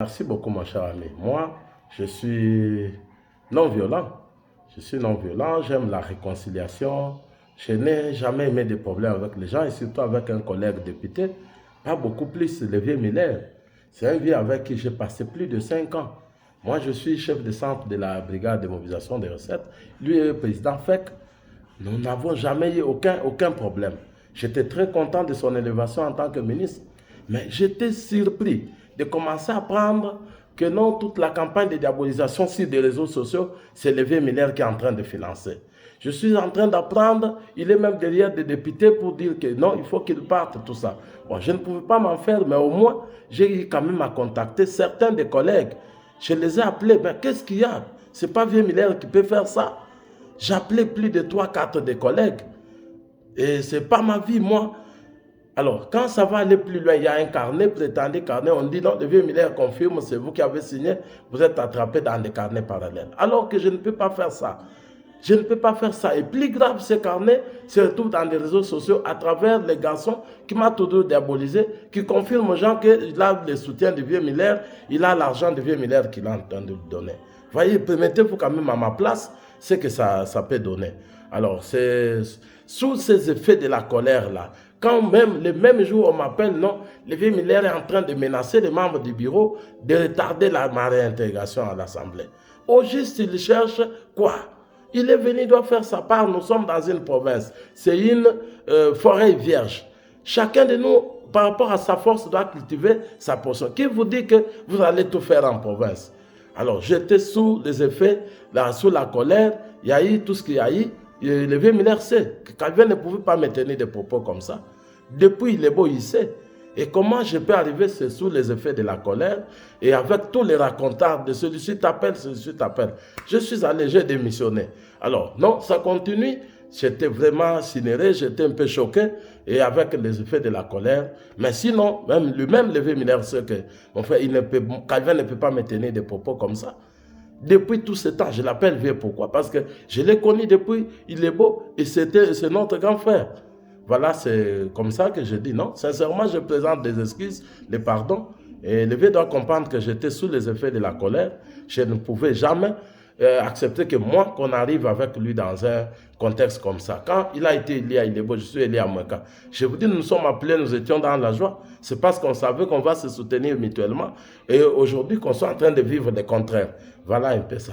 Merci beaucoup, mon cher ami. Moi, je suis non-violent. Je suis non-violent, j'aime la réconciliation. Je n'ai jamais aimé de problèmes avec les gens et surtout avec un collègue député. Pas beaucoup plus, le vieux Miller. C'est un vieux avec qui j'ai passé plus de 5 ans. Moi, je suis chef de centre de la brigade de mobilisation des recettes. Lui est président FEC. Nous n'avons jamais eu aucun problème. J'étais très content de son élévation en tant que ministre. Mais j'étais surpris de commencer à apprendre que non, toute la campagne de diabolisation sur des réseaux sociaux, c'est Levé Miller qui est en train de financer. Je suis en train d'apprendre, il est même derrière des députés pour dire que non, il faut qu'il parte, tout ça. Bon, je ne pouvais pas m'en faire, mais au moins, j'ai eu quand même à contacter certains des collègues. Je les ai appelés, mais qu'est-ce qu'il y a? Ce n'est pas Vieux Miller qui peut faire ça. J'ai appelé plus de 3-4 des collègues. Et ce n'est pas ma vie, moi. Alors, quand ça va aller plus loin, il y a un carnet, prétendu carnet, on dit non, le vieux Miller confirme, c'est vous qui avez signé, vous êtes attrapé dans des carnets parallèles. Alors que je ne peux pas faire ça. Je ne peux pas faire ça. Et plus grave, ces carnets se retrouvent dans les réseaux sociaux à travers les garçons qui m'ont toujours diabolisé, qui confirment aux gens qu'il a le soutien du vieux Miller, il a l'argent du vieux Miller qu'il est en train de lui donner. Voyez, permettez-vous quand même à ma place ce que ça peut donner. Alors, c'est sous ces effets de la colère là, quand même, le même jour, on m'appelle, non, le vieux Miller est en train de menacer les membres du bureau de retarder ma réintégration à l'Assemblée. Au juste, il cherche quoi? Il est venu, il doit faire sa part, nous sommes dans une province, c'est une forêt vierge. Chacun de nous, par rapport à sa force, doit cultiver sa portion. Qui vous dit que vous allez tout faire en province? Alors, j'étais sous les effets, sous la colère, il y a eu tout ce qu'il y a eu. Le vieux Miller sait que Calvin ne pouvait pas me tenir des propos comme ça. Depuis, il est beau, il sait. Et comment je peux arriver, c'est sous les effets de la colère et avec tous les racontards de celui-ci t'appelle, celui-ci t'appelle. Je suis allé, j'ai démissionné. Alors, non, ça continue. J'étais vraiment sidéré, j'étais un peu choqué et avec les effets de la colère. Mais sinon, même lui-même, le vieux Miller sait que mon frère, Calvin ne peut pas me tenir des propos comme ça. Depuis tout ce temps, je l'appelle vieux. Pourquoi? Parce que je l'ai connu depuis, il est beau, et c'est notre grand frère. Voilà, c'est comme ça que je dis non. Sincèrement, je présente des excuses, des pardons. Et le vieux doit comprendre que j'étais sous les effets de la colère. Je ne pouvais jamais accepter que moi, qu'on arrive avec lui dans un contexte comme ça. Quand il a été élu à Ilebo, je suis élu à Moueka. Je vous dis, nous sommes appelés, nous étions dans la joie. C'est parce qu'on savait qu'on va se soutenir mutuellement. Et aujourd'hui, qu'on soit en train de vivre des contraires. Voilà un peu ça.